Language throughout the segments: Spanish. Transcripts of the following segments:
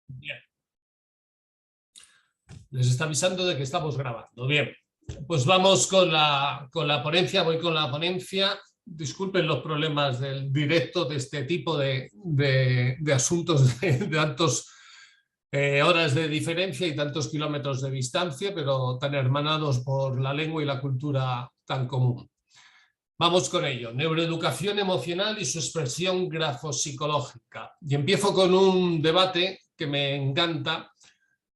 Bien. Les está avisando de que estamos grabando. Bien, pues vamos con la ponencia. Voy con la ponencia. Disculpen los problemas del directo de este tipo de asuntos de tantos horas de diferencia y tantos kilómetros de distancia, pero tan hermanados por la lengua y la cultura tan común. Vamos con ello. Neuroeducación emocional y su expresión grafopsicológica. Y empiezo con un debate que me encanta,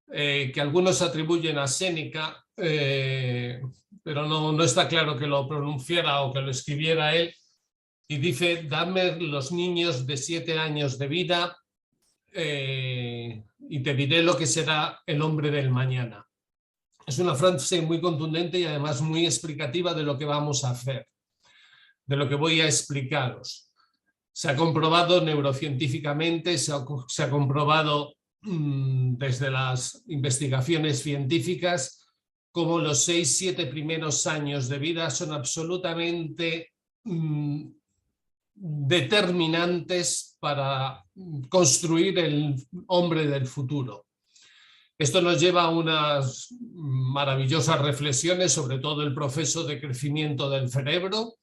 que algunos atribuyen a Séneca, pero no está claro que lo pronunciara o que lo escribiera él, y dice: dame los niños de 7 años de vida y te diré lo que será el hombre del mañana. Es una frase muy contundente y además muy explicativa de lo que vamos a hacer, de lo que voy a explicaros. Se ha comprobado neurocientíficamente, se ha comprobado desde las investigaciones científicas como los 6-7 primeros años de vida son absolutamente determinantes para construir el hombre del futuro. Esto nos lleva a unas maravillosas reflexiones sobre todo el proceso de crecimiento del cerebro,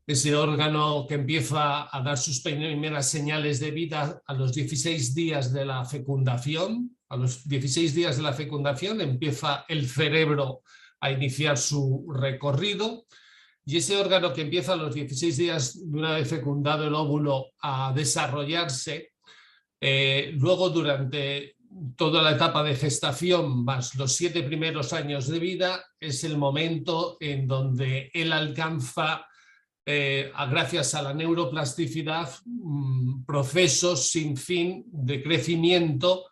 ese órgano que empieza a dar sus primeras señales de vida a los 16 días de la fecundación. A los 16 días de la fecundación empieza el cerebro a iniciar su recorrido, y ese órgano que empieza a los 16 días de una vez fecundado el óvulo a desarrollarse, luego durante toda la etapa de gestación más los 7 primeros años de vida es el momento en donde él alcanza, gracias a la neuroplasticidad, procesos sin fin de crecimiento,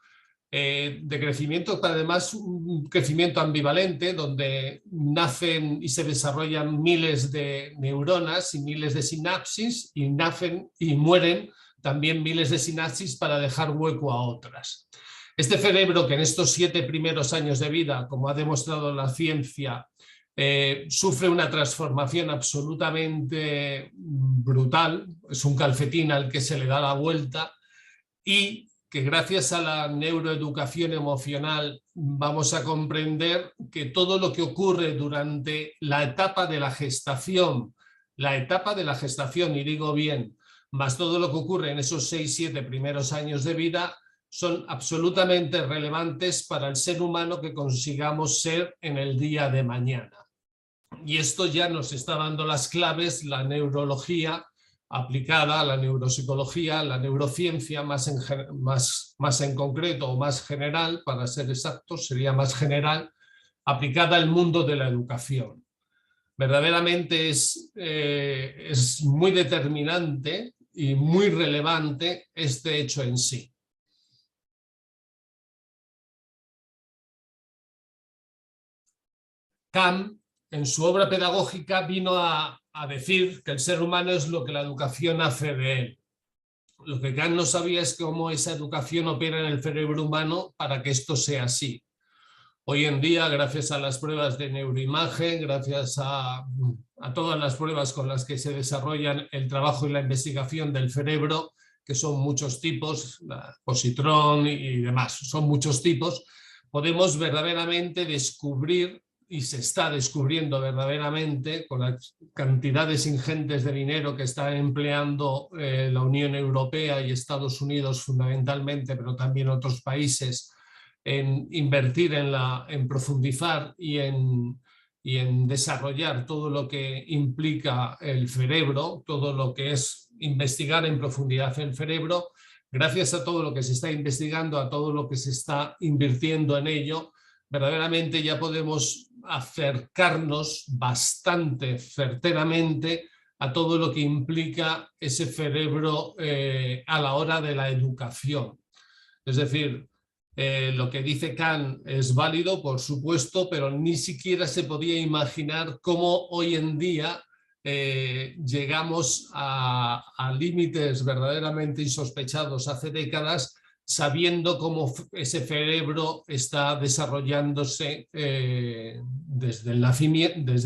además un crecimiento ambivalente donde nacen y se desarrollan miles de neuronas y miles de sinapsis, y nacen y mueren también miles de sinapsis para dejar hueco a otras. Este cerebro, que en estos 7 primeros años de vida, como ha demostrado la ciencia, sufre una transformación absolutamente brutal, es un calcetín al que se le da la vuelta, y que gracias a la neuroeducación emocional vamos a comprender que todo lo que ocurre durante la etapa de la gestación, y digo bien, más todo lo que ocurre en esos 6-7 primeros años de vida, son absolutamente relevantes para el ser humano que consigamos ser en el día de mañana. Y esto ya nos está dando las claves la neurología aplicada a la neuropsicología, la neurociencia más en concreto o más general, para ser exactos, sería más general, aplicada al mundo de la educación. Verdaderamente es muy determinante y muy relevante este hecho en sí. Kant, en su obra pedagógica, vino a decir que el ser humano es lo que la educación hace de él. Lo que Kant no sabía es cómo esa educación opera en el cerebro humano para que esto sea así. Hoy en día, gracias a las pruebas de neuroimagen, gracias a todas las pruebas con las que se desarrollan el trabajo y la investigación del cerebro, que son muchos tipos, la positrón y demás, son muchos tipos, podemos verdaderamente descubrir, y se está descubriendo verdaderamente con las cantidades ingentes de dinero que está empleando la Unión Europea y Estados Unidos fundamentalmente, pero también otros países, en invertir en profundizar y en desarrollar todo lo que implica el cerebro, todo lo que es investigar en profundidad el cerebro. Gracias a todo lo que se está investigando, a todo lo que se está invirtiendo en ello, verdaderamente ya podemos acercarnos bastante certeramente a todo lo que implica ese cerebro a la hora de la educación. Es decir, lo que dice Kant es válido, por supuesto, pero ni siquiera se podía imaginar cómo hoy en día llegamos a límites verdaderamente insospechados hace décadas, sabiendo cómo ese cerebro está desarrollándose desde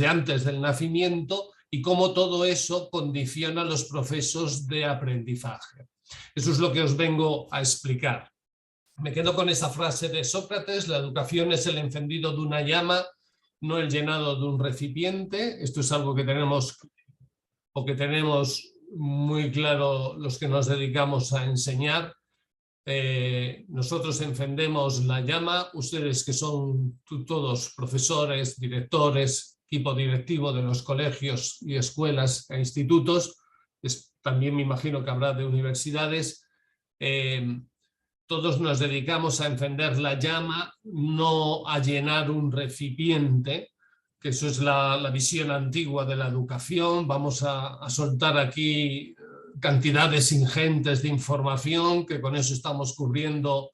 antes del nacimiento, y cómo todo eso condiciona los procesos de aprendizaje. Eso es lo que os vengo a explicar. Me quedo con esa frase de Sócrates: la educación es el encendido de una llama, no el llenado de un recipiente. Esto es algo que tenemos muy claro los que nos dedicamos a enseñar. Nosotros encendemos la llama, ustedes que son todos profesores, directores, equipo directivo de los colegios y escuelas e institutos, también me imagino que habrá de universidades, todos nos dedicamos a encender la llama, no a llenar un recipiente, que eso es la visión antigua de la educación. Vamos a soltar aquí cantidades ingentes de información, que con eso estamos cubriendo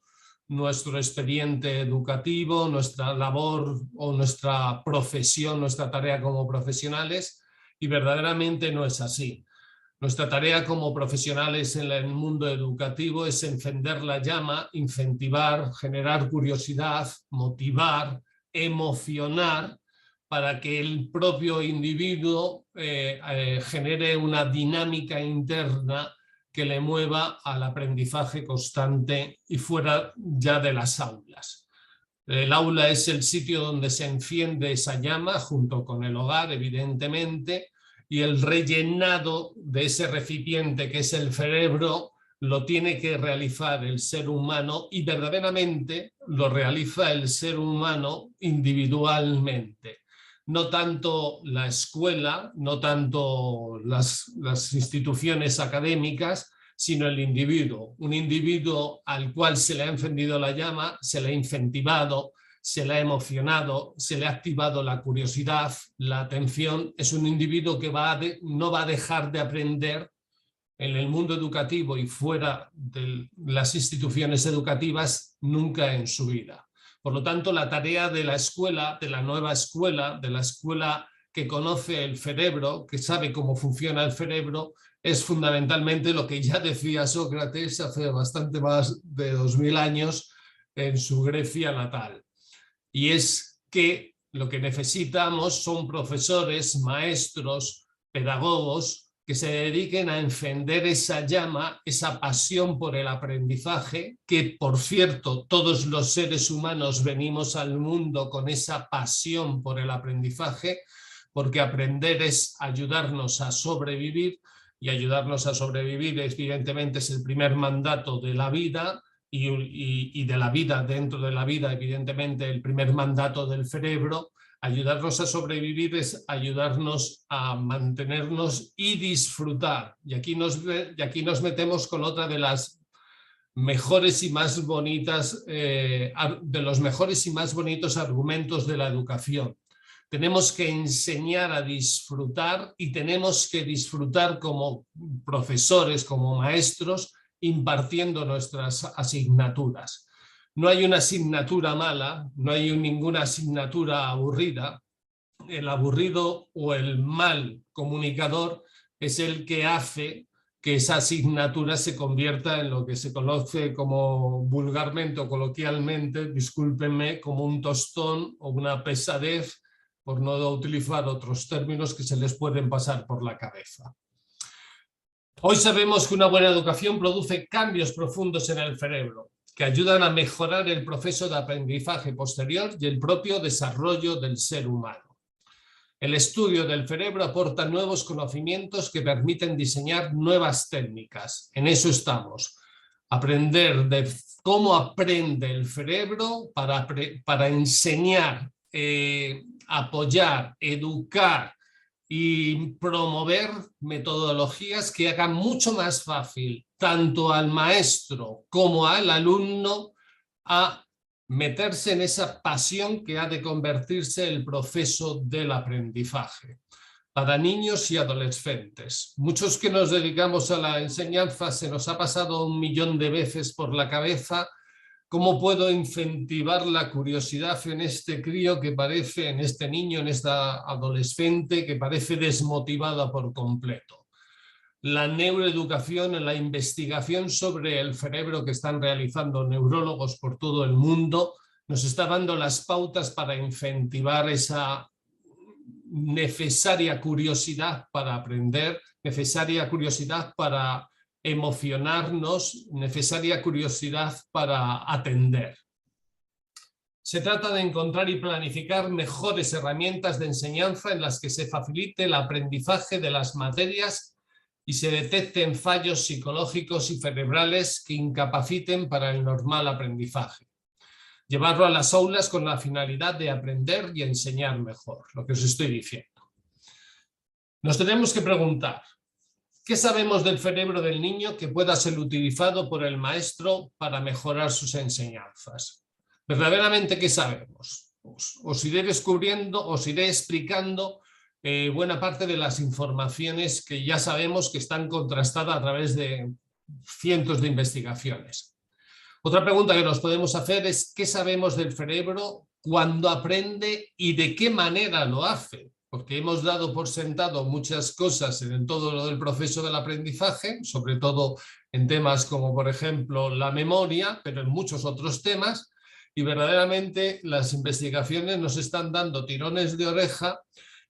nuestro expediente educativo, nuestra labor o nuestra profesión, nuestra tarea como profesionales, y verdaderamente no es así. Nuestra tarea como profesionales en el mundo educativo es encender la llama, incentivar, generar curiosidad, motivar, emocionar, para que el propio individuo genere una dinámica interna que le mueva al aprendizaje constante y fuera ya de las aulas. El aula es el sitio donde se enciende esa llama, junto con el hogar, evidentemente, y el rellenado de ese recipiente que es el cerebro lo tiene que realizar el ser humano, y verdaderamente lo realiza el ser humano individualmente. No tanto la escuela, no tanto las instituciones académicas, sino el individuo. Un individuo al cual se le ha encendido la llama, se le ha incentivado, se le ha emocionado, se le ha activado la curiosidad, la atención. Es un individuo que no va a dejar de aprender en el mundo educativo y fuera de las instituciones educativas nunca en su vida. Por lo tanto, la tarea de la escuela, de la nueva escuela, de la escuela que conoce el cerebro, que sabe cómo funciona el cerebro, es fundamentalmente lo que ya decía Sócrates hace bastante más de 2000 años en su Grecia natal. Y es que lo que necesitamos son profesores, maestros, pedagogos que se dediquen a encender esa llama, esa pasión por el aprendizaje, que por cierto todos los seres humanos venimos al mundo con esa pasión por el aprendizaje, porque aprender es ayudarnos a sobrevivir, y ayudarnos a sobrevivir evidentemente es el primer mandato de la vida, y de la vida, dentro de la vida evidentemente el primer mandato del cerebro. Ayudarnos a sobrevivir es ayudarnos a mantenernos y disfrutar. Y aquí nos metemos con otra de las mejores y más bonitas, de los mejores y más bonitos argumentos de la educación. Tenemos que enseñar a disfrutar, y tenemos que disfrutar como profesores, como maestros, impartiendo nuestras asignaturas. No hay una asignatura mala, no hay ninguna asignatura aburrida. El aburrido o el mal comunicador es el que hace que esa asignatura se convierta en lo que se conoce como vulgarmente o coloquialmente, discúlpenme, como un tostón o una pesadez, por no utilizar otros términos que se les pueden pasar por la cabeza. Hoy sabemos que una buena educación produce cambios profundos en el cerebro, que ayudan a mejorar el proceso de aprendizaje posterior y el propio desarrollo del ser humano. El estudio del cerebro aporta nuevos conocimientos que permiten diseñar nuevas técnicas. En eso estamos. Aprender de cómo aprende el cerebro para enseñar, apoyar, educar y promover metodologías que hagan mucho más fácil tanto al maestro como al alumno a meterse en esa pasión que ha de convertirse el proceso del aprendizaje. Para niños y adolescentes, muchos que nos dedicamos a la enseñanza, se nos ha pasado 1.000.000 de veces por la cabeza cómo puedo incentivar la curiosidad en este crío que parece, en este niño, en esta adolescente que parece desmotivada por completo. La neuroeducación, la investigación sobre el cerebro que están realizando neurólogos por todo el mundo, nos está dando las pautas para incentivar esa necesaria curiosidad para aprender, necesaria curiosidad para emocionarnos, necesaria curiosidad para atender. Se trata de encontrar y planificar mejores herramientas de enseñanza en las que se facilite el aprendizaje de las materias y se detecten fallos psicológicos y cerebrales que incapaciten para el normal aprendizaje. Llevarlo a las aulas con la finalidad de aprender y enseñar mejor, lo que os estoy diciendo. Nos tenemos que preguntar, ¿qué sabemos del cerebro del niño que pueda ser utilizado por el maestro para mejorar sus enseñanzas? ¿Verdaderamente qué sabemos? Os iré descubriendo, os iré explicando buena parte de las informaciones que ya sabemos que están contrastadas a través de cientos de investigaciones. Otra pregunta que nos podemos hacer es ¿qué sabemos del cerebro cuando aprende y de qué manera lo hace? Porque hemos dado por sentado muchas cosas en todo lo del proceso del aprendizaje, sobre todo en temas como por ejemplo la memoria, pero en muchos otros temas, y verdaderamente las investigaciones nos están dando tirones de oreja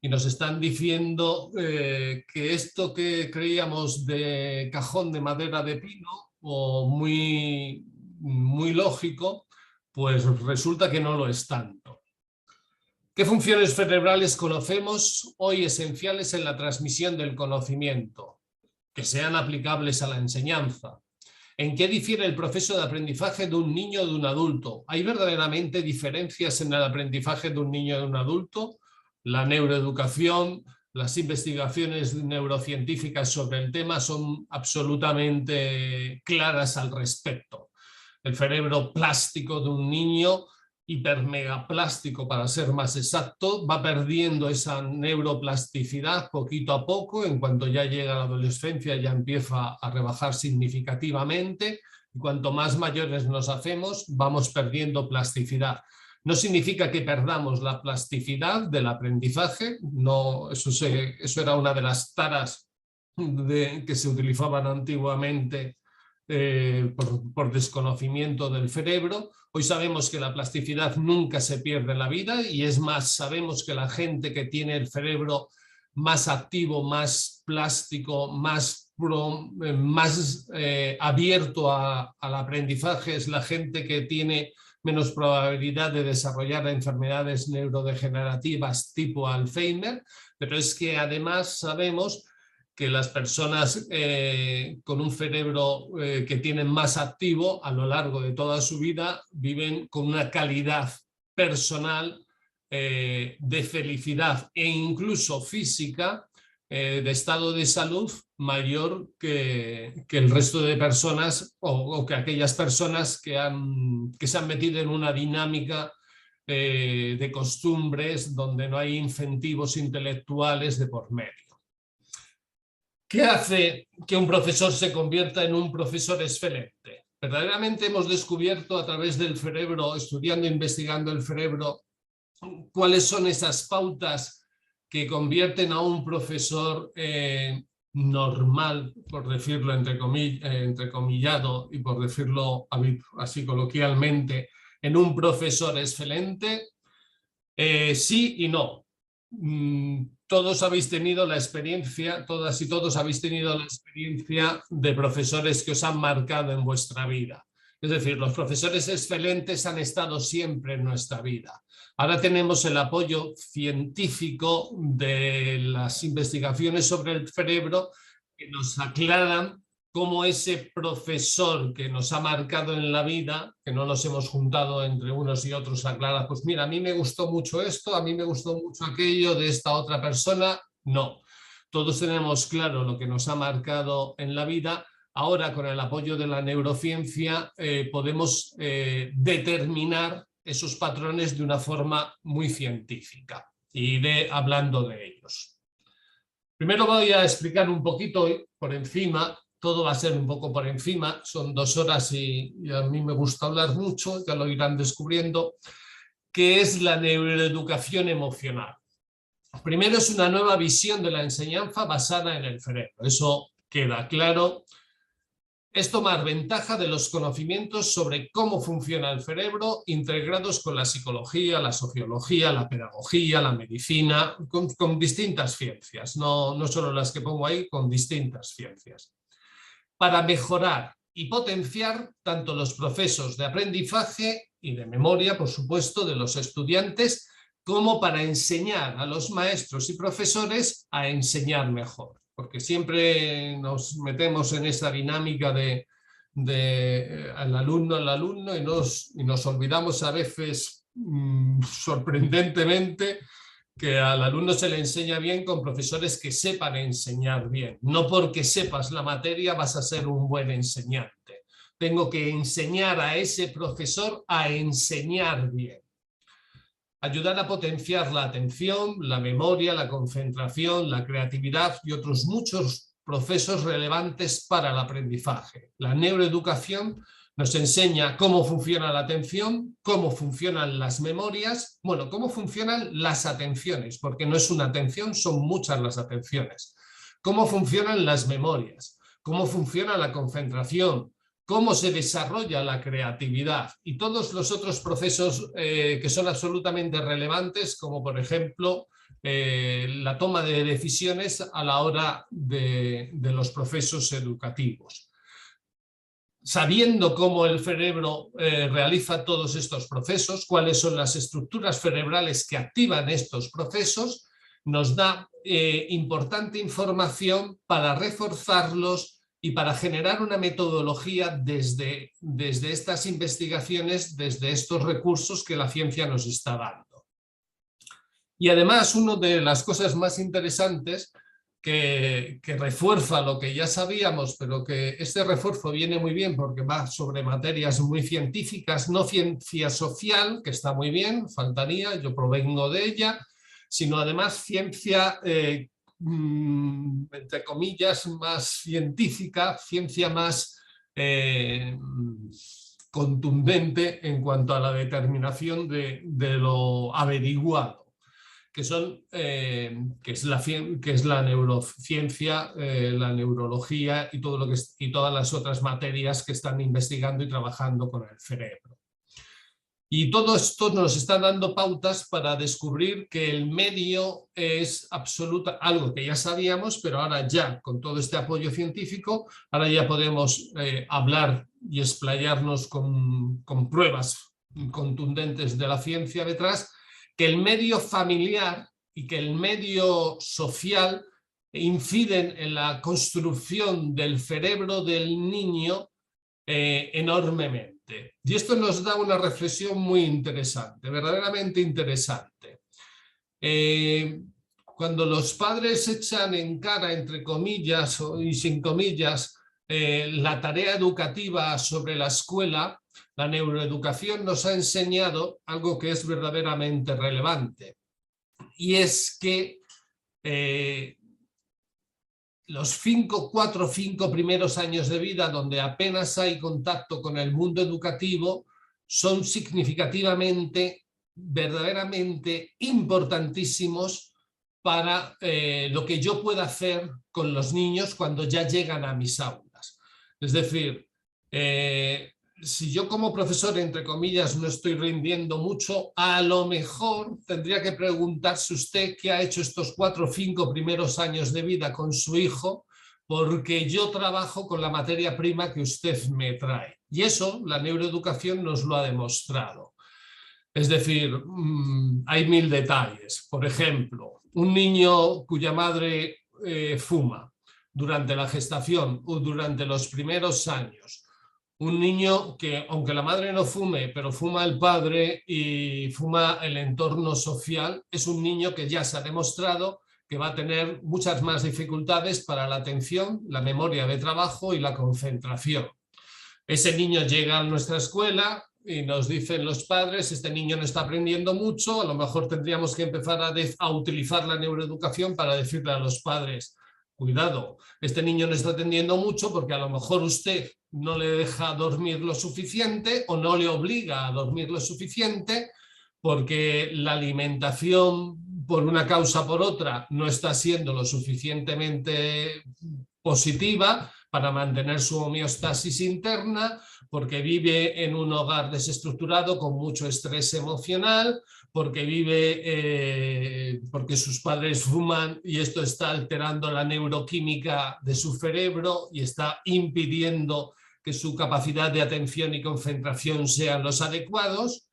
y nos están diciendo que esto que creíamos de cajón de madera de pino o muy lógico, pues resulta que no lo es tanto. ¿Qué funciones cerebrales conocemos hoy esenciales en la transmisión del conocimiento, que sean aplicables a la enseñanza? ¿En qué difiere el proceso de aprendizaje de un niño o de un adulto? ¿Hay verdaderamente diferencias en el aprendizaje de un niño y de un adulto? La neuroeducación, las investigaciones neurocientíficas sobre el tema son absolutamente claras al respecto. El cerebro plástico de un niño, hipermegaplástico para ser más exacto, va perdiendo esa neuroplasticidad poquito a poco. En cuanto ya llega a la adolescencia ya empieza a rebajar significativamente y cuanto más mayores nos hacemos vamos perdiendo plasticidad. No significa que perdamos la plasticidad del aprendizaje, no, eso era una de las taras que se utilizaban antiguamente por desconocimiento del cerebro. Hoy sabemos que la plasticidad nunca se pierde en la vida y es más, sabemos que la gente que tiene el cerebro más activo, más plástico, más abierto al aprendizaje es la gente que tiene menos probabilidad de desarrollar enfermedades neurodegenerativas tipo Alzheimer, pero es que además sabemos que las personas con un cerebro que tienen más activo a lo largo de toda su vida viven con una calidad personal de felicidad e incluso física, de estado de salud mayor que el resto de personas o que aquellas personas que se han metido en una dinámica de costumbres donde no hay incentivos intelectuales de por medio. ¿Qué hace que un profesor se convierta en un profesor excelente? Verdaderamente hemos descubierto a través del cerebro, estudiando e investigando el cerebro, cuáles son esas pautas que convierten a un profesor normal, por decirlo entrecomillado y por decirlo así coloquialmente, en un profesor excelente. Sí y no. Todos habéis tenido la experiencia, todas y todos habéis tenido la experiencia de profesores que os han marcado en vuestra vida. Es decir, los profesores excelentes han estado siempre en nuestra vida. Ahora tenemos el apoyo científico de las investigaciones sobre el cerebro que nos aclaran cómo ese profesor que nos ha marcado en la vida, que no nos hemos juntado entre unos y otros, aclara, pues mira, a mí me gustó mucho esto, a mí me gustó mucho aquello de esta otra persona. No, todos tenemos claro lo que nos ha marcado en la vida. Ahora, con el apoyo de la neurociencia, podemos determinar esos patrones de una forma muy científica. Y iré hablando de ellos. Primero voy a explicar un poquito por encima. Todo va a ser un poco por encima, son 2 horas y a mí me gusta hablar mucho, ya lo irán descubriendo, qué es la neuroeducación emocional. Primero, es una nueva visión de la enseñanza basada en el cerebro, eso queda claro. Es tomar ventaja de los conocimientos sobre cómo funciona el cerebro integrados con la psicología, la sociología, la pedagogía, la medicina, con distintas ciencias, no solo las que pongo ahí, con distintas ciencias. para mejorar y potenciar tanto los procesos de aprendizaje y de memoria, por supuesto, de los estudiantes, como para enseñar a los maestros y profesores a enseñar mejor. Porque siempre nos metemos en esta dinámica de al alumno y nos olvidamos a veces sorprendentemente que al alumno se le enseña bien con profesores que sepan enseñar bien. No porque sepas la materia vas a ser un buen enseñante. Tengo que enseñar a ese profesor a enseñar bien. Ayudar a potenciar la atención, la memoria, la concentración, la creatividad y otros muchos procesos relevantes para el aprendizaje. La neuroeducación nos enseña cómo funciona la atención, cómo funcionan las memorias, bueno, cómo funcionan las atenciones, porque no es una atención, son muchas las atenciones. Cómo funcionan las memorias, cómo funciona la concentración, cómo se desarrolla la creatividad y todos los otros procesos que son absolutamente relevantes, como por ejemplo la toma de decisiones a la hora de los procesos educativos. Sabiendo cómo el cerebro realiza todos estos procesos, cuáles son las estructuras cerebrales que activan estos procesos, nos da importante información para reforzarlos y para generar una metodología desde estas investigaciones, desde estos recursos que la ciencia nos está dando. Y además, una de las cosas más interesantes que refuerza lo que ya sabíamos, pero que este refuerzo viene muy bien porque va sobre materias muy científicas, no ciencia social, que está muy bien, faltaría, yo provengo de ella, sino además ciencia, entre comillas, más científica, ciencia más contundente en cuanto a la determinación de lo averiguado. Que es la neurociencia, la neurología y todas las otras materias que están investigando y trabajando con el cerebro. Y todo esto nos está dando pautas para descubrir que el medio es algo que ya sabíamos, pero ahora ya con todo este apoyo científico, ahora ya podemos hablar y explayarnos con pruebas contundentes de la ciencia detrás, que el medio familiar y que el medio social inciden en la construcción del cerebro del niño enormemente. Y esto nos da una reflexión muy interesante, verdaderamente interesante. Cuando los padres echan en cara, entre comillas y sin comillas, la tarea educativa sobre la escuela, la neuroeducación nos ha enseñado algo que es verdaderamente relevante, y es que los 4 o 5 primeros años de vida, donde apenas hay contacto con el mundo educativo, son significativamente, verdaderamente importantísimos para lo que yo pueda hacer con los niños cuando ya llegan a mis aulas. Es decir, si yo como profesor, entre comillas, no estoy rindiendo mucho, a lo mejor tendría que preguntarse usted qué ha hecho estos 4 o 5 primeros años de vida con su hijo, porque yo trabajo con la materia prima que usted me trae. Y eso la neuroeducación nos lo ha demostrado. Es decir, hay 1000 detalles. Por ejemplo, un niño cuya madre fuma durante la gestación o durante los primeros años, un niño que, aunque la madre no fume, pero fuma el padre y fuma el entorno social, es un niño que ya se ha demostrado que va a tener muchas más dificultades para la atención, la memoria de trabajo y la concentración. Ese niño llega a nuestra escuela y nos dicen los padres, este niño no está aprendiendo mucho, a lo mejor tendríamos que empezar a utilizar la neuroeducación para decirle a los padres, cuidado, este niño no está atendiendo mucho porque a lo mejor usted no le deja dormir lo suficiente o no le obliga a dormir lo suficiente porque la alimentación por una causa o por otra no está siendo lo suficientemente positiva para mantener su homeostasis interna, porque vive en un hogar desestructurado con mucho estrés emocional, porque sus padres fuman y esto está alterando la neuroquímica de su cerebro y está impidiendo que su capacidad de atención y concentración sean los adecuados.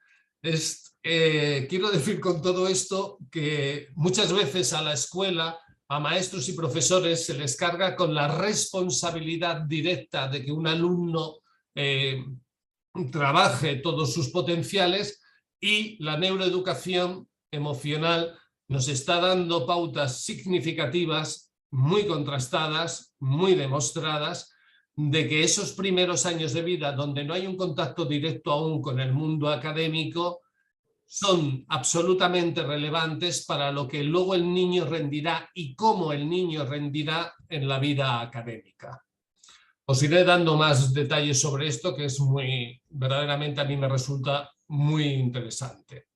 Quiero decir con todo esto que muchas veces a la escuela, a maestros y profesores se les carga con la responsabilidad directa de que un alumno trabaje todos sus potenciales, y la neuroeducación emocional nos está dando pautas significativas, muy contrastadas, muy demostradas, de que esos primeros años de vida, donde no hay un contacto directo aún con el mundo académico, son absolutamente relevantes para lo que luego el niño rendirá y cómo el niño rendirá en la vida académica. Os iré dando más detalles sobre esto, que es verdaderamente a mí me resulta muy interesante.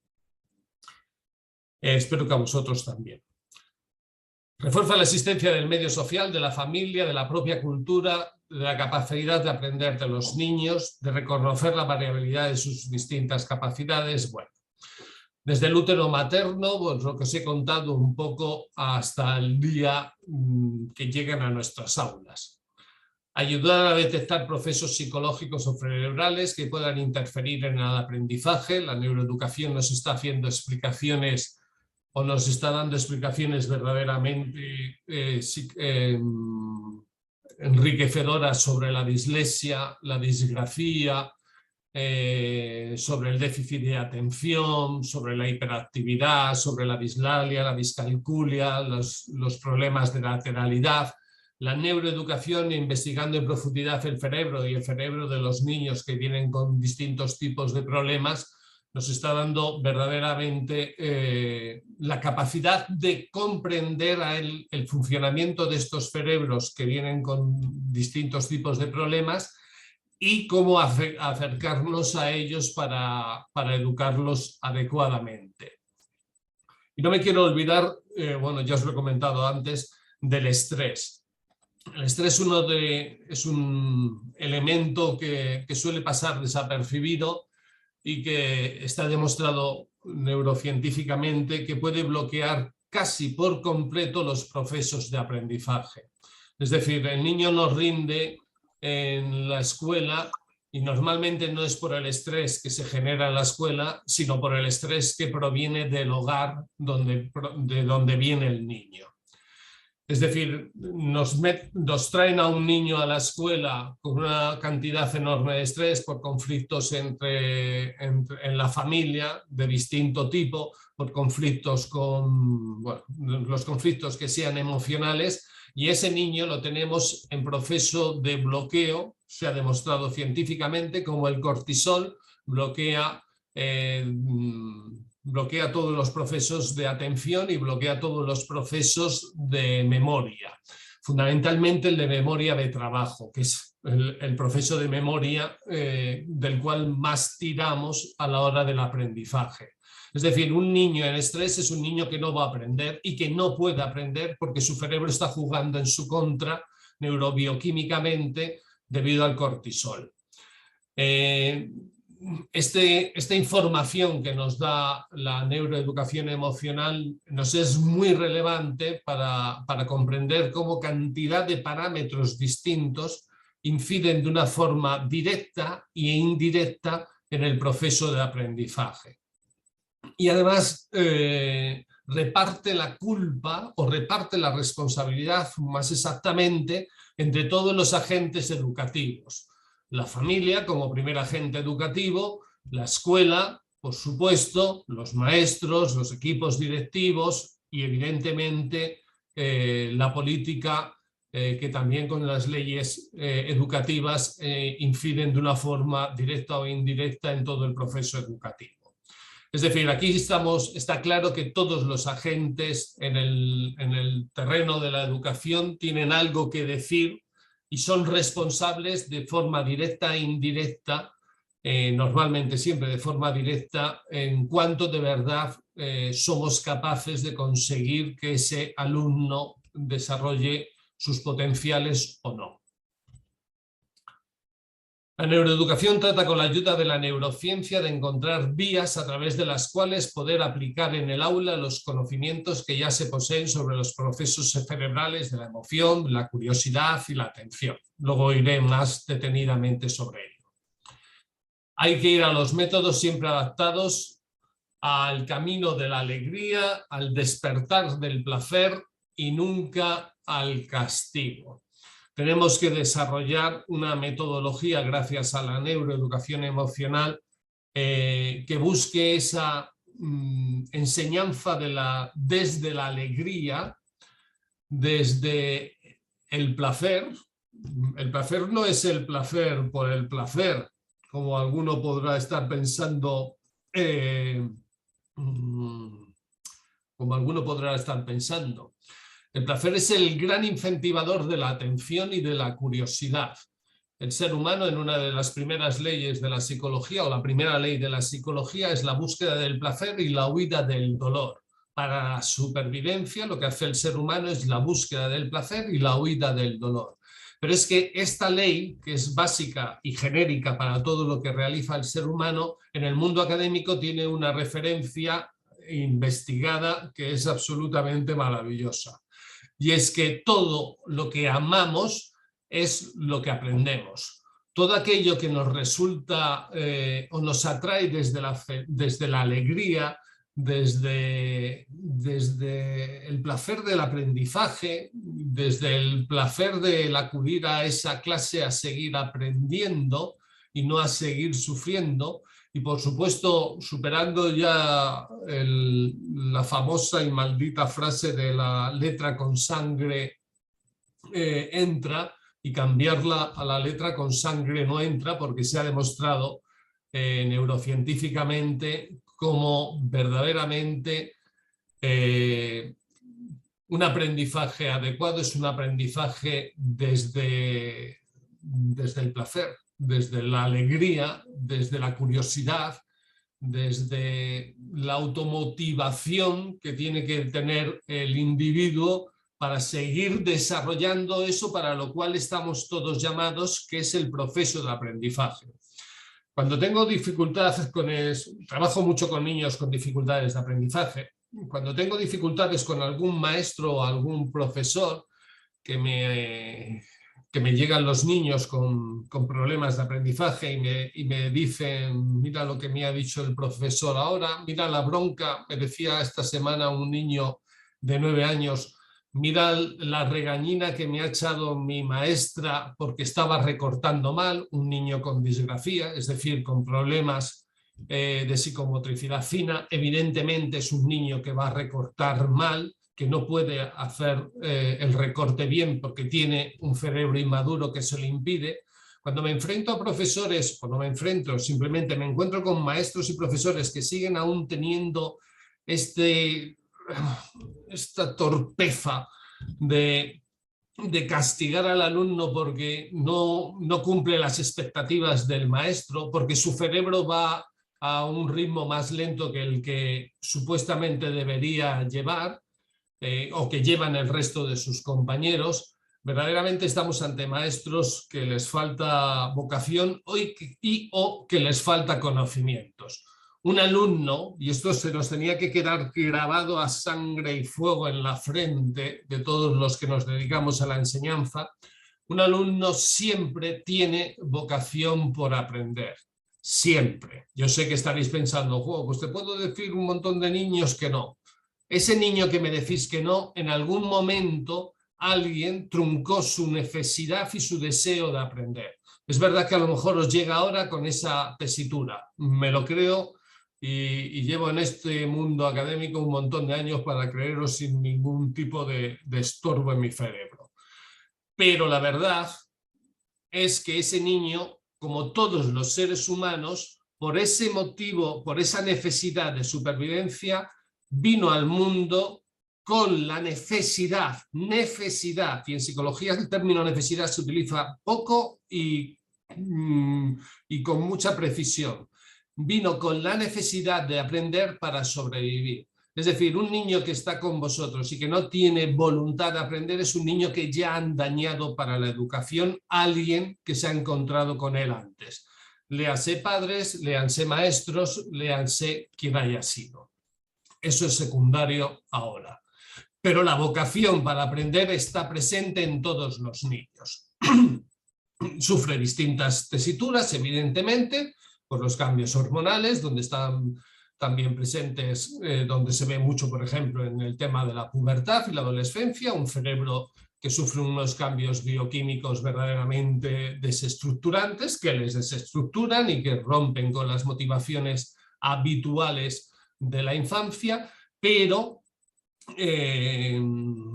Espero que a vosotros también. Refuerza la existencia del medio social, de la familia, de la propia cultura, de la capacidad de aprender de los niños, de reconocer la variabilidad de sus distintas capacidades. Bueno, desde el útero materno, pues lo que os he contado un poco hasta el día que llegan a nuestras aulas. Ayudar a detectar procesos psicológicos o cerebrales que puedan interferir en el aprendizaje. La neuroeducación nos está haciendo explicaciones o nos está dando explicaciones verdaderamente enriquecedoras sobre la dislexia, la disgrafía, sobre el déficit de atención, sobre la hiperactividad, sobre la dislalia, la discalculia, los problemas de lateralidad. La neuroeducación, investigando en profundidad el cerebro y el cerebro de los niños que vienen con distintos tipos de problemas, nos está dando verdaderamente la capacidad de comprender el funcionamiento de estos cerebros que vienen con distintos tipos de problemas y cómo acercarnos a ellos para educarlos adecuadamente. Y no me quiero olvidar, bueno, ya os lo he comentado antes, del estrés. El estrés es un elemento que suele pasar desapercibido y que está demostrado neurocientíficamente que puede bloquear casi por completo los procesos de aprendizaje. Es decir, el niño no rinde en la escuela y normalmente no es por el estrés que se genera en la escuela, sino por el estrés que proviene del hogar de donde viene el niño. Es decir, nos traen a un niño a la escuela con una cantidad enorme de estrés por conflictos en la familia de distinto tipo, por conflictos los conflictos que sean emocionales, y ese niño lo tenemos en proceso de bloqueo. Se ha demostrado científicamente como el cortisol bloquea todos los procesos de atención y bloquea todos los procesos de memoria, fundamentalmente el de memoria de trabajo, que es el proceso de memoria del cual más tiramos a la hora del aprendizaje. Es decir, un niño en estrés es un niño que no va a aprender y que no puede aprender porque su cerebro está jugando en su contra neurobioquímicamente debido al cortisol. Esta información que nos da la neuroeducación emocional nos es muy relevante para comprender cómo cantidad de parámetros distintos inciden de una forma directa e indirecta en el proceso de aprendizaje. Y además reparte la culpa o reparte la responsabilidad más exactamente entre todos los agentes educativos. La familia como primer agente educativo, la escuela, por supuesto, los maestros, los equipos directivos y evidentemente la política que también con las leyes educativas inciden de una forma directa o indirecta en todo el proceso educativo. Es decir, aquí está claro que todos los agentes en el terreno de la educación tienen algo que decir y son responsables de forma directa e indirecta, normalmente siempre de forma directa, en cuanto de verdad somos capaces de conseguir que ese alumno desarrolle sus potenciales o no. La neuroeducación trata con la ayuda de la neurociencia de encontrar vías a través de las cuales poder aplicar en el aula los conocimientos que ya se poseen sobre los procesos cerebrales de la emoción, la curiosidad y la atención. Luego iré más detenidamente sobre ello. Hay que ir a los métodos siempre adaptados al camino de la alegría, al despertar del placer y nunca al castigo. Tenemos que desarrollar una metodología gracias a la neuroeducación emocional que busque esa enseñanza desde la alegría, desde el placer. El placer no es el placer por el placer, como alguno podrá estar pensando, El placer es el gran incentivador de la atención y de la curiosidad. El ser humano, en una de las primeras leyes de la psicología, o la primera ley de la psicología, es la búsqueda del placer y la huida del dolor. Para la supervivencia, lo que hace el ser humano es la búsqueda del placer y la huida del dolor. Pero es que esta ley, que es básica y genérica para todo lo que realiza el ser humano, en el mundo académico tiene una referencia investigada que es absolutamente maravillosa. Y es que todo lo que amamos es lo que aprendemos. Todo aquello que nos resulta o nos atrae desde la alegría, desde el placer del aprendizaje, desde el placer del acudir a esa clase a seguir aprendiendo y no a seguir sufriendo, y por supuesto superando ya la famosa y maldita frase de la letra con sangre entra, y cambiarla a la letra con sangre no entra, porque se ha demostrado neurocientíficamente como verdaderamente un aprendizaje adecuado es un aprendizaje desde el placer, desde la alegría, desde la curiosidad, desde la automotivación que tiene que tener el individuo para seguir desarrollando eso para lo cual estamos todos llamados, que es el proceso de aprendizaje. Cuando tengo dificultades trabajo mucho con niños con dificultades de aprendizaje. Cuando tengo dificultades con algún maestro o algún profesor que me llegan los niños con problemas de aprendizaje y me dicen, mira lo que me ha dicho el profesor ahora, mira la bronca, me decía esta semana un niño de 9 años, mira la regañina que me ha echado mi maestra porque estaba recortando mal, un niño con disgrafía, es decir, con problemas de psicomotricidad fina. Evidentemente es un niño que va a recortar mal, que no puede hacer el recorte bien porque tiene un cerebro inmaduro que se lo impide. Cuando me enfrento a profesores, simplemente me encuentro con maestros y profesores que siguen aún teniendo esta torpeza de castigar al alumno porque no cumple las expectativas del maestro, porque su cerebro va a un ritmo más lento que el que supuestamente debería llevar, o que llevan el resto de sus compañeros. Verdaderamente estamos ante maestros que les falta vocación o que les falta conocimientos. Un alumno, y esto se nos tenía que quedar grabado a sangre y fuego en la frente de todos los que nos dedicamos a la enseñanza, un alumno siempre tiene vocación por aprender. Siempre. Yo sé que estaréis pensando, pues te puedo decir un montón de niños que no. Ese niño que me decís que no, en algún momento alguien truncó su necesidad y su deseo de aprender. Es verdad que a lo mejor os llega ahora con esa tesitura, me lo creo, y llevo en este mundo académico un montón de años para creeros sin ningún tipo de estorbo en mi cerebro. Pero la verdad es que ese niño, como todos los seres humanos, por ese motivo, por esa necesidad de supervivencia, vino al mundo con la necesidad, y en psicología el término necesidad se utiliza poco y con mucha precisión. Vino con la necesidad de aprender para sobrevivir. Es decir, un niño que está con vosotros y que no tiene voluntad de aprender es un niño que ya han dañado para la educación a alguien que se ha encontrado con él antes. Léanse padres, léanse maestros, léanse quien haya sido. Eso es secundario ahora. Pero la vocación para aprender está presente en todos los niños. Sufre distintas tesituras, evidentemente, por los cambios hormonales, donde están también presentes, donde se ve mucho, por ejemplo, en el tema de la pubertad y la adolescencia, un cerebro que sufre unos cambios bioquímicos verdaderamente desestructurantes, que les desestructuran y que rompen con las motivaciones habituales de la infancia, pero en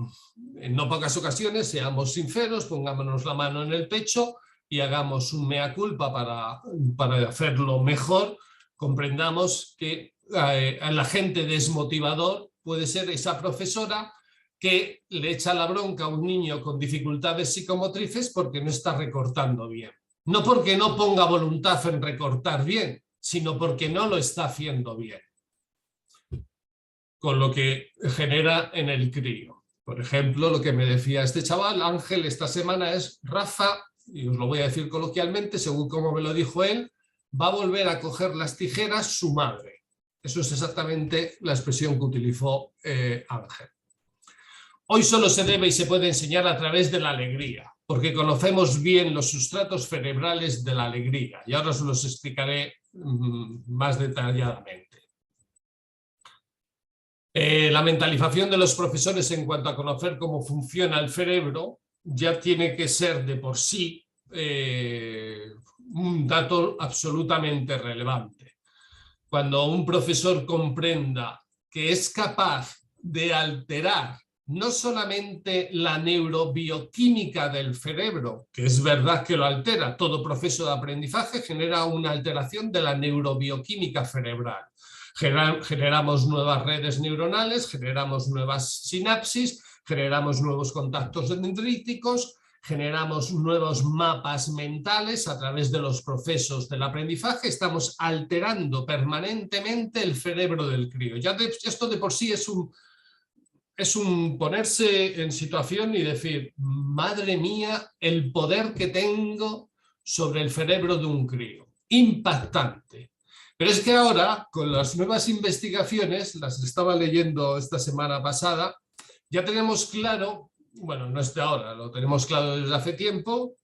no pocas ocasiones, seamos sinceros, pongámonos la mano en el pecho y hagamos un mea culpa para hacerlo mejor. Comprendamos que el agente desmotivador puede ser esa profesora que le echa la bronca a un niño con dificultades psicomotrices porque no está recortando bien. No porque no ponga voluntad en recortar bien, sino porque no lo está haciendo bien. Con lo que genera en el crío. Por ejemplo, lo que me decía este chaval, Ángel, esta semana es: Rafa, y os lo voy a decir coloquialmente, según como me lo dijo él, va a volver a coger las tijeras su madre. Eso es exactamente la expresión que utilizó Ángel. Hoy solo se debe y se puede enseñar a través de la alegría, porque conocemos bien los sustratos cerebrales de la alegría, y ahora os los explicaré más detalladamente. La mentalización de los profesores en cuanto a conocer cómo funciona el cerebro ya tiene que ser de por sí un dato absolutamente relevante. Cuando un profesor comprenda que es capaz de alterar no solamente la neurobioquímica del cerebro, que es verdad que lo altera, todo proceso de aprendizaje genera una alteración de la neurobioquímica cerebral. Generamos nuevas redes neuronales, generamos nuevas sinapsis, generamos nuevos contactos dendríticos, generamos nuevos mapas mentales a través de los procesos del aprendizaje. Estamos alterando permanentemente el cerebro del crío. Esto de por sí es un ponerse en situación y decir: madre mía, el poder que tengo sobre el cerebro de un crío. Impactante. Pero es que ahora, con las nuevas investigaciones, las estaba leyendo esta semana pasada, ya tenemos claro, bueno, no es de ahora, lo tenemos claro desde hace tiempo,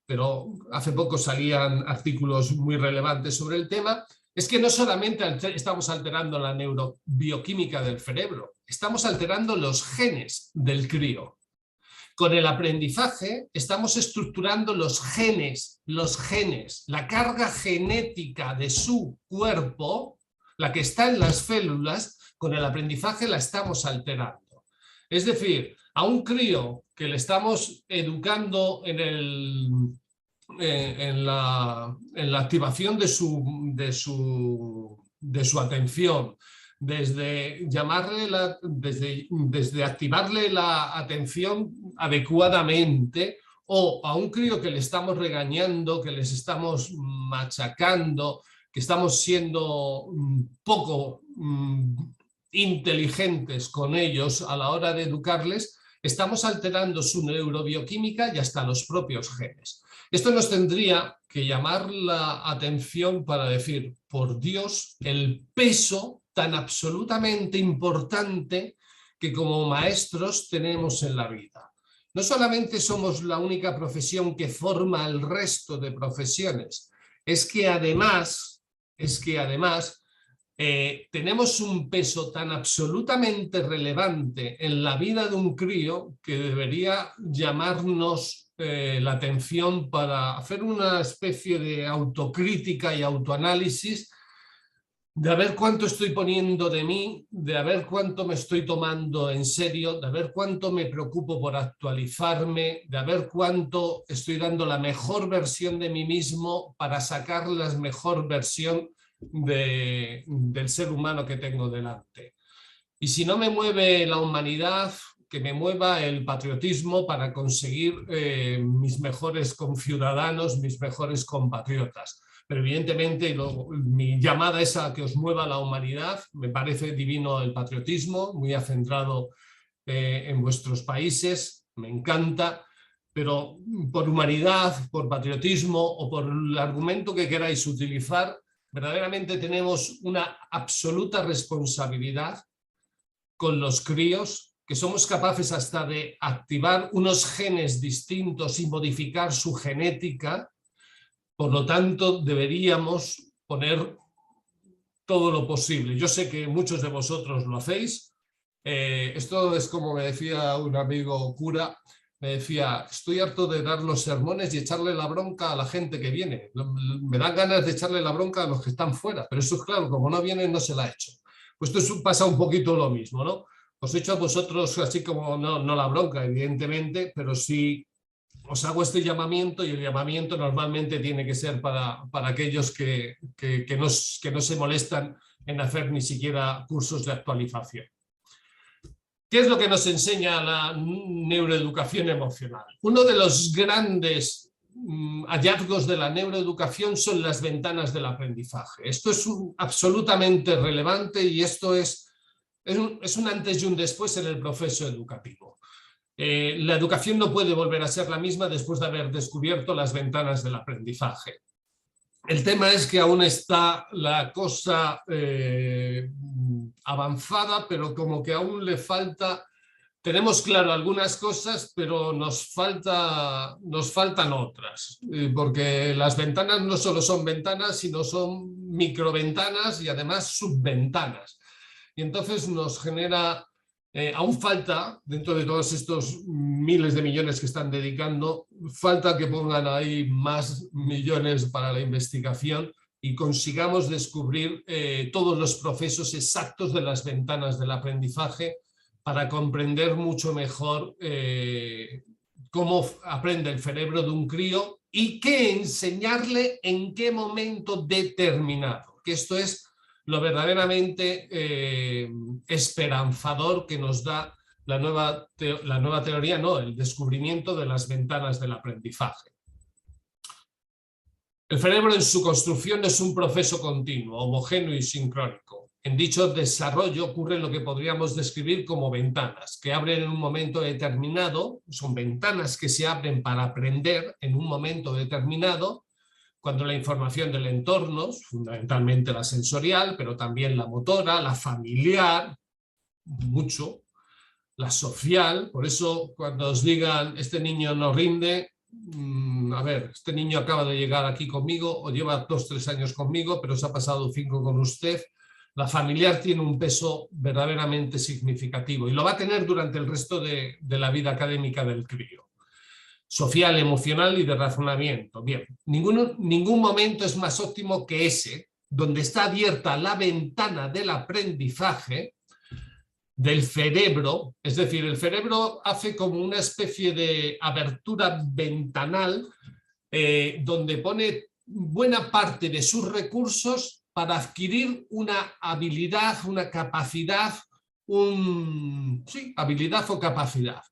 pero hace poco salían artículos muy relevantes sobre el tema, es que no solamente estamos alterando la neurobioquímica del cerebro, estamos alterando los genes del crío. Con el aprendizaje estamos estructurando los genes, la carga genética de su cuerpo, la que está en las células, con el aprendizaje la estamos alterando. Es decir, a un crío que le estamos educando en la activación de su atención, desde activarle la atención adecuadamente, o a un crío que le estamos regañando, que les estamos machacando, que estamos siendo poco inteligentes con ellos a la hora de educarles, estamos alterando su neurobioquímica y hasta los propios genes. Esto nos tendría que llamar la atención para decir: por Dios, el peso tan absolutamente importante que como maestros tenemos en la vida. No solamente somos la única profesión que forma al resto de profesiones, es que además tenemos un peso tan absolutamente relevante en la vida de un crío que debería llamarnos la atención para hacer una especie de autocrítica y autoanálisis, de ver cuánto estoy poniendo de mí, de ver cuánto me estoy tomando en serio, de ver cuánto me preocupo por actualizarme, de ver cuánto estoy dando la mejor versión de mí mismo para sacar la mejor versión del ser humano que tengo delante. Y si no me mueve la humanidad, que me mueva el patriotismo para conseguir mis mejores conciudadanos, mis mejores compatriotas. pero evidentemente mi llamada es a que os mueva la humanidad. Me parece divino el patriotismo, muy acentrado en vuestros países, me encanta, pero por humanidad, por patriotismo o por el argumento que queráis utilizar, verdaderamente tenemos una absoluta responsabilidad con los críos, que somos capaces hasta de activar unos genes distintos y modificar su genética. Por lo tanto, deberíamos poner todo lo posible. Yo sé que muchos de vosotros lo hacéis. Esto es como me decía un amigo cura, me decía, estoy harto de dar los sermones y echarle la bronca a la gente que viene. Me dan ganas de echarle la bronca a los que están fuera, pero eso es claro, como no vienen no se la echo. Pues esto pasa un poquito lo mismo, ¿no? Os echo a vosotros así como no la bronca, evidentemente, pero sí os hago este llamamiento, y el llamamiento normalmente tiene que ser para aquellos que no se molestan en hacer ni siquiera cursos de actualización. ¿Qué es lo que nos enseña la neuroeducación emocional? Uno de los grandes hallazgos de la neuroeducación son las ventanas del aprendizaje. Esto es absolutamente relevante y esto es un antes y un después en el proceso educativo. La educación no puede volver a ser la misma después de haber descubierto las ventanas del aprendizaje. El tema es que aún está la cosa avanzada, pero como que aún le falta. Tenemos claro algunas cosas, pero nos faltan otras, porque las ventanas no solo son ventanas, sino son microventanas y además subventanas. Y entonces nos genera, aún falta, dentro de todos estos miles de millones que están dedicando, falta que pongan ahí más millones para la investigación y consigamos descubrir todos los procesos exactos de las ventanas del aprendizaje para comprender mucho mejor cómo aprende el cerebro de un crío y qué enseñarle en qué momento determinado. Que esto es lo verdaderamente esperanzador que nos da la nueva teoría, no, el descubrimiento de las ventanas del aprendizaje. El cerebro en su construcción es un proceso continuo, homogéneo y sincrónico. En dicho desarrollo ocurre lo que podríamos describir como ventanas, que abren en un momento determinado, son ventanas que se abren para aprender en un momento determinado, cuando la información del entorno, fundamentalmente la sensorial, pero también la motora, la familiar, mucho, la social. Por eso cuando os digan este niño no rinde, a ver, este niño acaba de llegar aquí conmigo o lleva 2 o 3 años conmigo, pero se ha pasado 5 con usted. La familiar tiene un peso verdaderamente significativo y lo va a tener durante el resto de la vida académica del crío. Social, emocional y de razonamiento. Bien, ningún momento es más óptimo que ese, donde está abierta la ventana del aprendizaje del cerebro, es decir, el cerebro hace como una especie de abertura ventanal donde pone buena parte de sus recursos para adquirir una habilidad, una capacidad, habilidad o capacidad.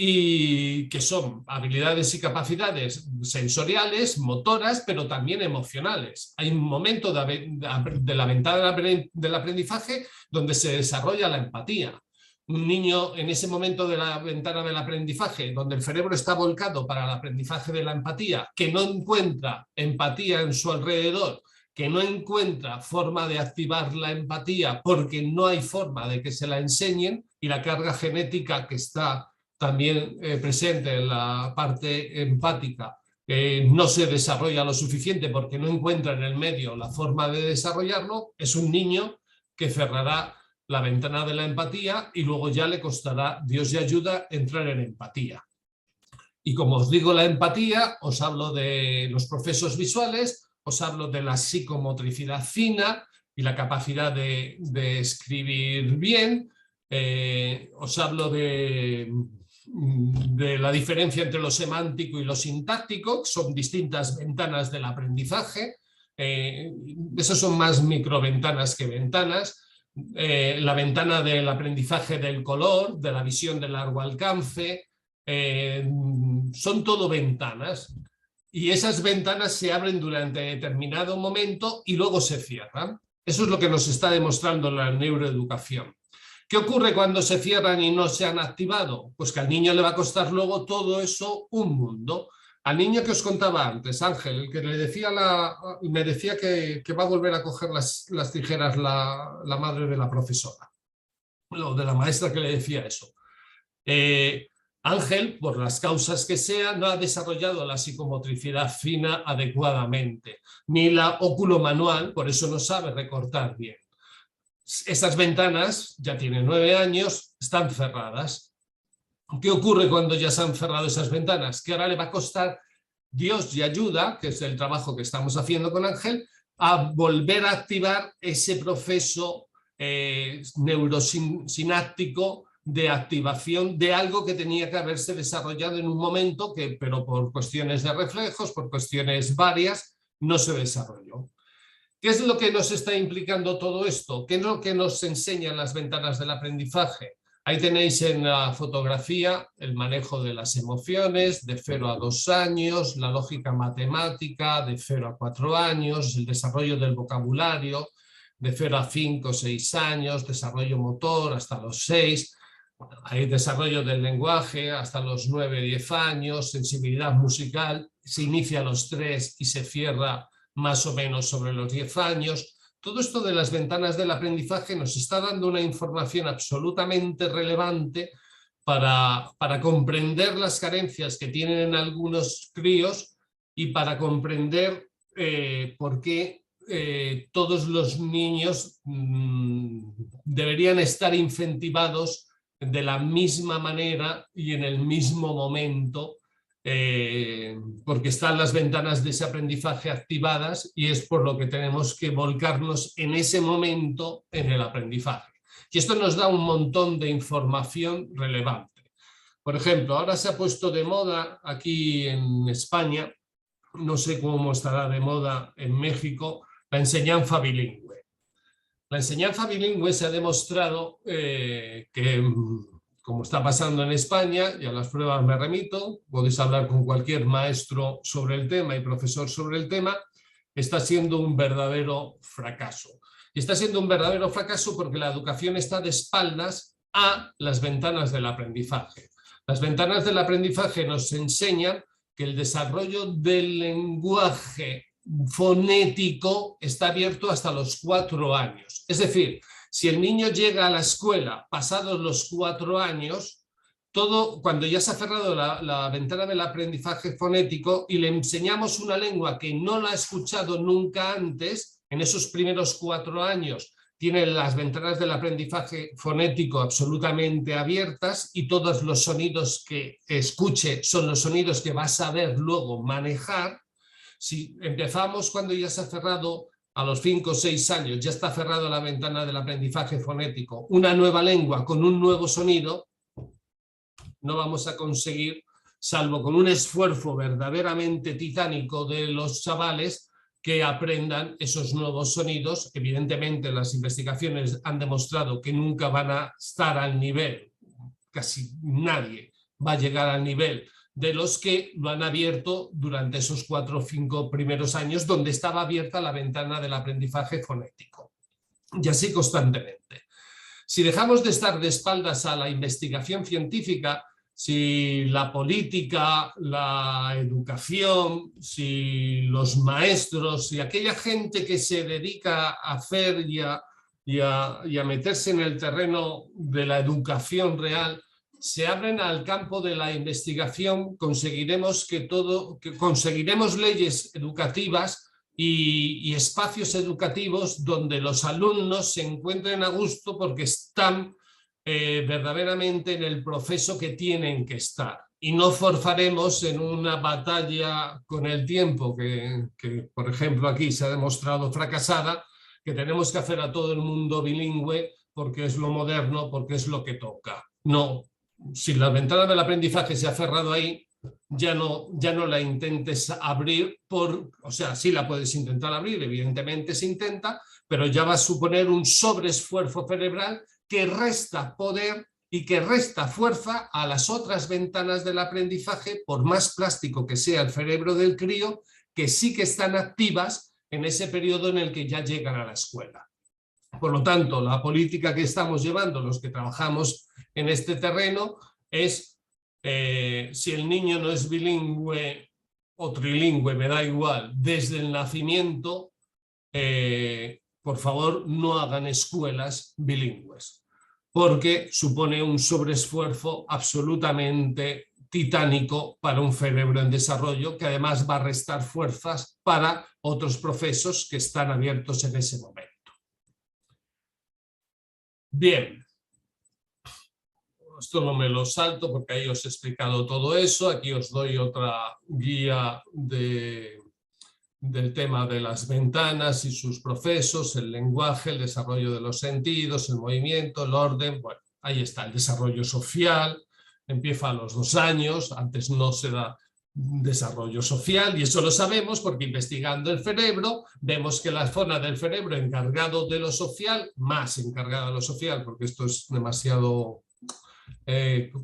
Y que son habilidades y capacidades sensoriales, motoras, pero también emocionales. Hay un momento de la ventana del aprendizaje donde se desarrolla la empatía. Un niño en ese momento de la ventana del aprendizaje, donde el cerebro está volcado para el aprendizaje de la empatía, que no encuentra empatía en su alrededor, que no encuentra forma de activar la empatía porque no hay forma de que se la enseñen, y la carga genética que está también presente en la parte empática, no se desarrolla lo suficiente porque no encuentra en el medio la forma de desarrollarlo, es un niño que cerrará la ventana de la empatía y luego ya le costará, Dios y ayuda, entrar en empatía. Y como os digo la empatía, os hablo de los procesos visuales, os hablo de la psicomotricidad fina y la capacidad de escribir bien, os hablo de la diferencia entre lo semántico y lo sintáctico, son distintas ventanas del aprendizaje, esas son más microventanas que ventanas. La ventana del aprendizaje del color, de la visión de largo alcance, son todo ventanas. y esas ventanas se abren durante determinado momento y luego se cierran. Eso es lo que nos está demostrando la neuroeducación. ¿Qué ocurre cuando se cierran y no se han activado? Pues que al niño le va a costar luego todo eso un mundo. Al niño que os contaba antes, Ángel, el que me decía que va a volver a coger las tijeras la madre de la profesora, o de la maestra que le decía eso. Ángel, por las causas que sea, no ha desarrollado la psicomotricidad fina adecuadamente, ni la óculo-manual, por eso no sabe recortar bien. Esas ventanas, ya tienen 9 años, están cerradas. ¿Qué ocurre cuando ya se han cerrado esas ventanas? Que ahora le va a costar, Dios y ayuda, que es el trabajo que estamos haciendo con Ángel, a volver a activar ese proceso neurosináptico de activación de algo que tenía que haberse desarrollado en un momento, pero por cuestiones de reflejos, por cuestiones varias, no se desarrolló. ¿Qué es lo que nos está implicando todo esto? ¿Qué es lo que nos enseñan las ventanas del aprendizaje? Ahí tenéis en la fotografía el manejo de las emociones de 0 a 2 años, la lógica matemática de 0 a 4 años, el desarrollo del vocabulario de 0 a 5 o 6 años, desarrollo motor hasta los 6, hay desarrollo del lenguaje hasta los 9, 10 años, sensibilidad musical, se inicia a los 3 y se cierra más o menos sobre los 10 años. Todo esto de las ventanas del aprendizaje nos está dando una información absolutamente relevante para comprender las carencias que tienen en algunos críos y para comprender por qué todos los niños deberían estar incentivados de la misma manera y en el mismo momento, porque están las ventanas de ese aprendizaje activadas y es por lo que tenemos que volcarnos en ese momento en el aprendizaje. Y esto nos da un montón de información relevante. Por ejemplo, ahora se ha puesto de moda aquí en España, no sé cómo estará de moda en México, la enseñanza bilingüe. La enseñanza bilingüe se ha demostrado que, como está pasando en España, y a las pruebas me remito, podéis hablar con cualquier maestro sobre el tema y profesor sobre el tema, está siendo un verdadero fracaso. Y está siendo un verdadero fracaso porque la educación está de espaldas a las ventanas del aprendizaje. Las ventanas del aprendizaje nos enseñan que el desarrollo del lenguaje fonético está abierto hasta los 4 años. Es decir, si el niño llega a la escuela pasados los 4 años, cuando ya se ha cerrado la ventana del aprendizaje fonético y le enseñamos una lengua que no la ha escuchado nunca antes, en esos primeros 4 años tiene las ventanas del aprendizaje fonético absolutamente abiertas y todos los sonidos que escuche son los sonidos que va a saber luego manejar. Si empezamos cuando ya se ha cerrado a los 5 o 6 años, ya está cerrada la ventana del aprendizaje fonético, una nueva lengua con un nuevo sonido, no vamos a conseguir, salvo con un esfuerzo verdaderamente titánico de los chavales, que aprendan esos nuevos sonidos. Evidentemente las investigaciones han demostrado que nunca van a estar al nivel, casi nadie va a llegar al nivel de los que lo han abierto durante esos 4 o 5 primeros años, donde estaba abierta la ventana del aprendizaje fonético. Y así constantemente. Si dejamos de estar de espaldas a la investigación científica, si la política, la educación, si los maestros, si aquella gente que se dedica a hacer y a meterse en el terreno de la educación real, se abren al campo de la investigación, conseguiremos conseguiremos leyes educativas y espacios educativos donde los alumnos se encuentren a gusto porque están verdaderamente en el proceso que tienen que estar. Y no forfaremos en una batalla con el tiempo que, por ejemplo, aquí se ha demostrado fracasada, que tenemos que hacer a todo el mundo bilingüe porque es lo moderno, porque es lo que toca. No. Si la ventana del aprendizaje se ha cerrado ahí, ya no la intentes abrir, o sea, sí la puedes intentar abrir, evidentemente se intenta, pero ya va a suponer un sobreesfuerzo cerebral que resta poder y que resta fuerza a las otras ventanas del aprendizaje, por más plástico que sea el cerebro del crío, que sí que están activas en ese periodo en el que ya llegan a la escuela. Por lo tanto, la política que estamos llevando los que trabajamos en este terreno es, si el niño no es bilingüe o trilingüe, me da igual, desde el nacimiento, por favor no hagan escuelas bilingües, porque supone un sobreesfuerzo absolutamente titánico para un cerebro en desarrollo, que además va a restar fuerzas para otros procesos que están abiertos en ese momento. Bien, esto no me lo salto porque ahí os he explicado todo eso. Aquí os doy otra guía del tema de las ventanas y sus procesos, el lenguaje, el desarrollo de los sentidos, el movimiento, el orden. Bueno, ahí está el desarrollo social, empieza a los 2 años, antes no se da desarrollo social, y eso lo sabemos porque investigando el cerebro vemos que la zona del cerebro encargado de lo social, más encargada de lo social, porque esto es demasiado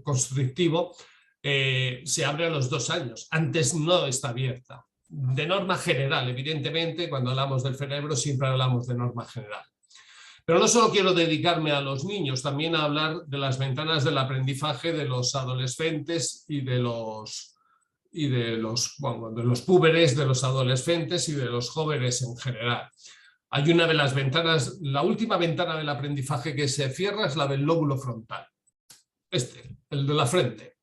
constrictivo, se abre a los 2 años, antes no está abierta. De norma general, evidentemente, cuando hablamos del cerebro siempre hablamos de norma general. Pero no solo quiero dedicarme a los niños, también a hablar de las ventanas del aprendizaje de los adolescentes y de los púberes, de los adolescentes y de los jóvenes en general. Hay una de las ventanas, la última ventana del aprendizaje que se cierra es la del lóbulo frontal, el de la frente,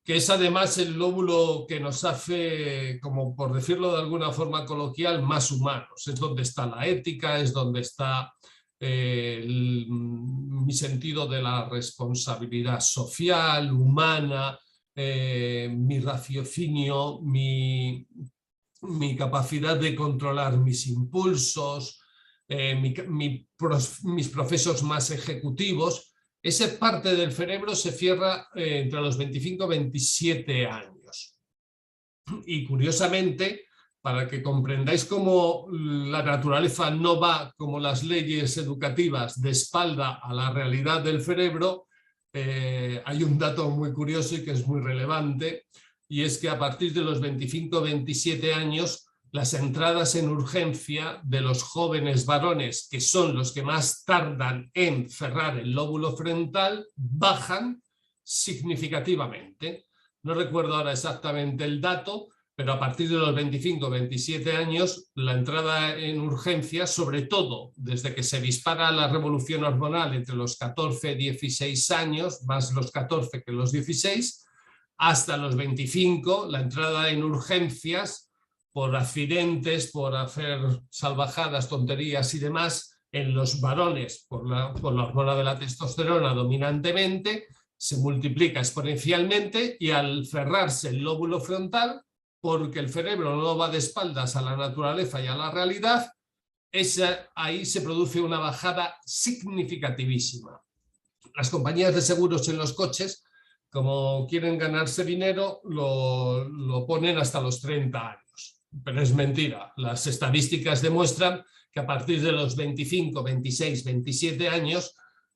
que es además el lóbulo que nos hace, como por decirlo de alguna forma coloquial, más humanos. Es donde está la ética, es donde está mi sentido de la responsabilidad social, humana, mi raciocinio, mi capacidad de controlar mis impulsos, mis procesos más ejecutivos. Esa parte del cerebro se cierra entre los 25 y 27 años. Y curiosamente, para que comprendáis cómo la naturaleza no va como las leyes educativas de espalda a la realidad del cerebro, hay un dato muy curioso y que es muy relevante, y es que a partir de los 25 o 27 años las entradas en urgencia de los jóvenes varones, que son los que más tardan en cerrar el lóbulo frontal, bajan significativamente. No recuerdo ahora exactamente el dato, pero a partir de los 25 o 27 años la entrada en urgencia, sobre todo desde que se dispara la revolución hormonal entre los 14 y 16 años, más los 14 que los 16, hasta los 25, la entrada en urgencias por accidentes, por hacer salvajadas, tonterías y demás, en los varones por la hormona de la testosterona dominantemente, se multiplica exponencialmente, y al cerrarse el lóbulo frontal, porque el cerebro no va de espaldas a la naturaleza y a la realidad, ahí se produce una bajada significativísima. Las compañías de seguros en los coches, como quieren ganarse dinero, lo ponen hasta los 30 años. Pero es mentira. Las estadísticas demuestran que a partir de los 25, 26, 27 años,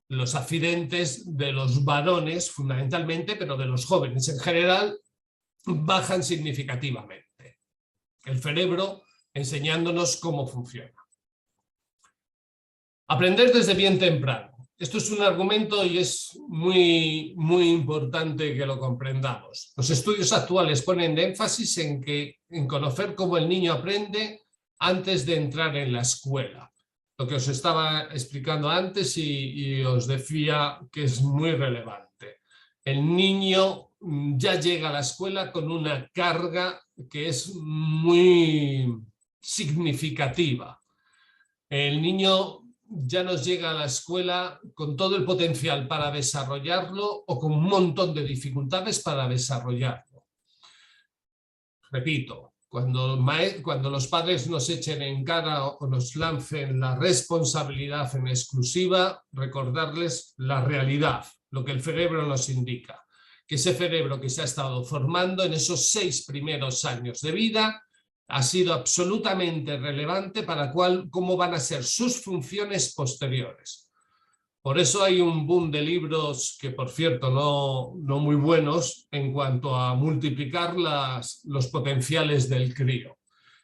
los accidentes de los varones fundamentalmente, pero de los jóvenes en general, bajan significativamente. El cerebro enseñándonos cómo funciona. Aprender desde bien temprano. Esto es un argumento y es muy, muy importante que lo comprendamos. Los estudios actuales ponen énfasis en conocer cómo el niño aprende antes de entrar en la escuela. Lo que os estaba explicando antes y os decía que es muy relevante. El niño ya llega a la escuela con una carga que es muy significativa. El niño ya nos llega a la escuela con todo el potencial para desarrollarlo o con un montón de dificultades para desarrollarlo. Repito, cuando los padres nos echen en cara o nos lancen la responsabilidad en exclusiva, recordarles la realidad, lo que el cerebro nos indica, que ese cerebro que se ha estado formando en esos 6 primeros años de vida ha sido absolutamente relevante para cómo van a ser sus funciones posteriores. Por eso hay un boom de libros que, por cierto, no muy buenos en cuanto a multiplicar los potenciales del crío.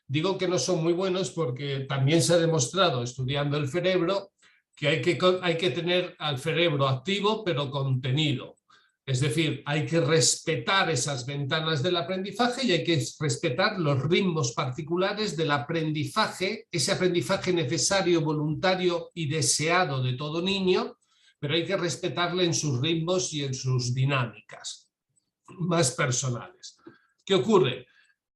Digo que no son muy buenos porque también se ha demostrado, estudiando el cerebro, que hay que tener al cerebro activo pero contenido. Es decir, hay que respetar esas ventanas del aprendizaje y hay que respetar los ritmos particulares del aprendizaje, ese aprendizaje necesario, voluntario y deseado de todo niño, pero hay que respetarle en sus ritmos y en sus dinámicas más personales. ¿Qué ocurre?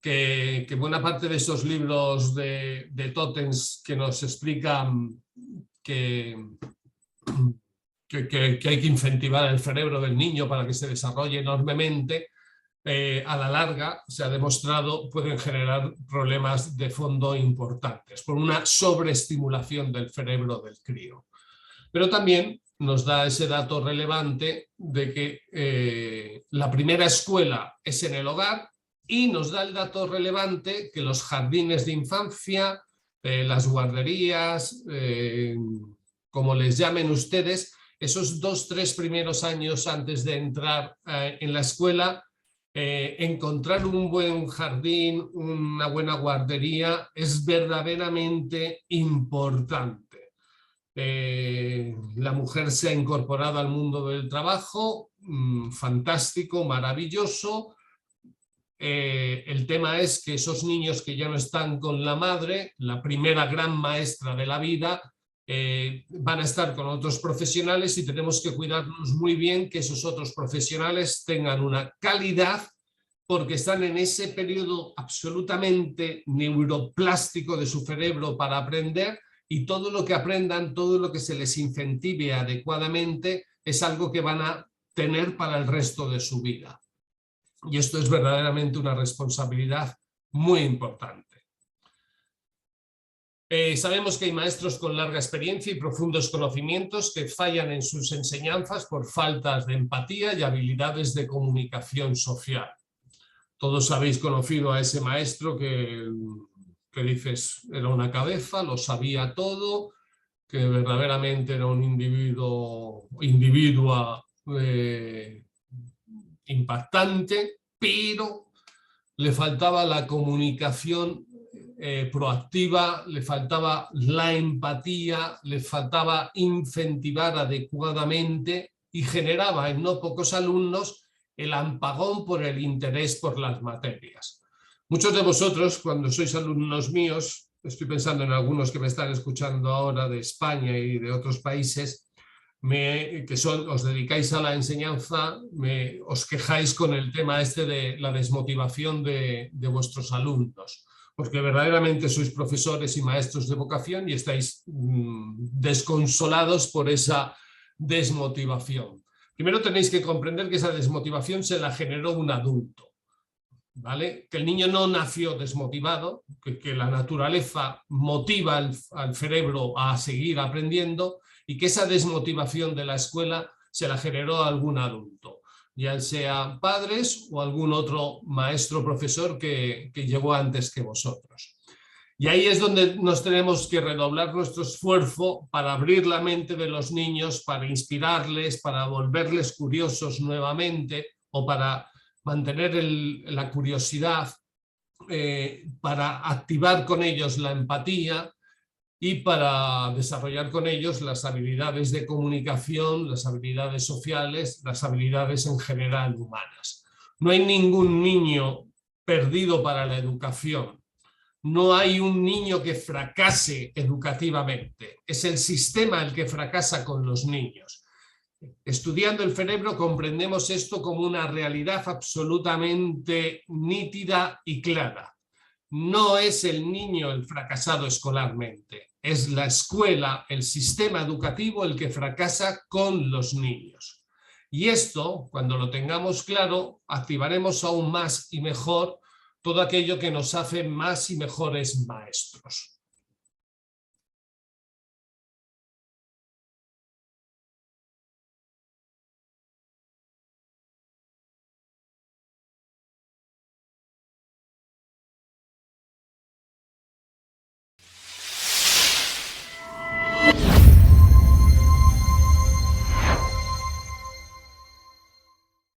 Que buena parte de esos libros de Totems que nos explican que hay que incentivar el cerebro del niño para que se desarrolle enormemente, a la larga se ha demostrado pueden generar problemas de fondo importantes por una sobreestimulación del cerebro del crío. Pero también nos da ese dato relevante de que la primera escuela es en el hogar, y nos da el dato relevante que los jardines de infancia, las guarderías, como les llamen ustedes, esos 2-3 primeros años antes de entrar en la escuela, encontrar un buen jardín, una buena guardería, es verdaderamente importante. La mujer se ha incorporado al mundo del trabajo, fantástico, maravilloso. El tema es que esos niños que ya no están con la madre, la primera gran maestra de la vida, van a estar con otros profesionales y tenemos que cuidarnos muy bien que esos otros profesionales tengan una calidad, porque están en ese periodo absolutamente neuroplástico de su cerebro para aprender, y todo lo que aprendan, todo lo que se les incentive adecuadamente es algo que van a tener para el resto de su vida. Y esto es verdaderamente una responsabilidad muy importante. Sabemos que hay maestros con larga experiencia y profundos conocimientos que fallan en sus enseñanzas por faltas de empatía y habilidades de comunicación social. Todos habéis conocido a ese maestro que dices era una cabeza, lo sabía todo, que verdaderamente era un individuo impactante, pero le faltaba la comunicación proactiva, le faltaba la empatía, le faltaba incentivar adecuadamente, y generaba en no pocos alumnos el apagón por el interés por las materias. Muchos de vosotros, cuando sois alumnos míos, estoy pensando en algunos que me están escuchando ahora de España y de otros países, os dedicáis a la enseñanza, os quejáis con el tema este de la desmotivación de vuestros alumnos, porque verdaderamente sois profesores y maestros de vocación y estáis desconsolados por esa desmotivación. Primero tenéis que comprender que esa desmotivación se la generó un adulto, ¿vale? Que el niño no nació desmotivado, que la naturaleza motiva al cerebro a seguir aprendiendo, y que esa desmotivación de la escuela se la generó algún adulto, ya sea padres o algún otro maestro profesor que llegó antes que vosotros. Y ahí es donde nos tenemos que redoblar nuestro esfuerzo para abrir la mente de los niños, para inspirarles, para volverles curiosos nuevamente, o para mantener la curiosidad, para activar con ellos la empatía y para desarrollar con ellos las habilidades de comunicación, las habilidades sociales, las habilidades en general humanas. No hay ningún niño perdido para la educación. No hay un niño que fracase educativamente. Es el sistema el que fracasa con los niños. Estudiando el cerebro comprendemos esto como una realidad absolutamente nítida y clara. No es el niño el fracasado escolarmente, es la escuela, el sistema educativo el que fracasa con los niños. Y esto, cuando lo tengamos claro, activaremos aún más y mejor todo aquello que nos hace más y mejores maestros.